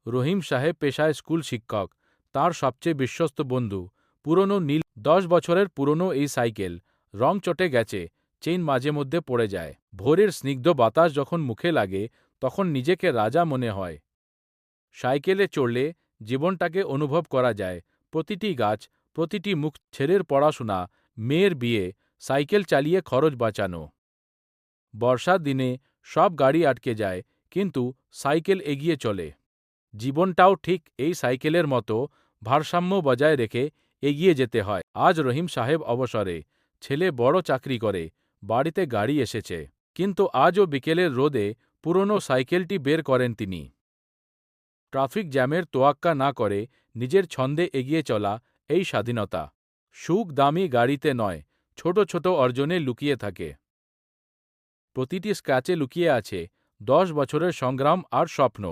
রহিম সাহেব পেশায় স্কুল শিক্ষক। তার সবচেয়ে বিশ্বস্ত বন্ধু পুরনো নীল 10 বছরের পুরনো এই সাইকেল। রং চটে গেছে, চেইন মাঝে মধ্যে পড়ে যায়। ভোরের স্নিগ্ধ বাতাস যখন মুখে লাগে তখন নিজেকে রাজা মনে হয়। সাইকেলে চড়লে জীবনটাকে অনুভব করা যায়। প্রতিটি গাছ, প্রতিটি মুখ, ছেলের পড়াশোনা, মেয়ের বিয়ে, সাইকেল চালিয়ে খরচ বাঁচানো। বর্ষার দিনে সব গাড়ি আটকে যায়, কিন্তু সাইকেল এগিয়ে চলে। জীবনটাও ঠিক এই সাইকেলের মতো, ভারসাম্য বজায় রেখে এগিয়ে যেতে হয়। আজ রহিম সাহেব অবসরে, ছেলে বড় চাকরি করে, বাড়িতে গাড়ি এসেছে। কিন্তু আজও বিকেলের রোদে পুরনো সাইকেলটি বের করেন তিনি। ট্রাফিক জ্যামের তোয়াক্কা না করে নিজের ছন্দে এগিয়ে চলা, এই স্বাধীনতা। সুখ দামি গাড়িতে নয়, ছোট ছোট অর্জনে লুকিয়ে থাকে। প্রতিটি স্ক্র্যাচে লুকিয়ে আছে 10 বছরের সংগ্রাম আর স্বপ্ন।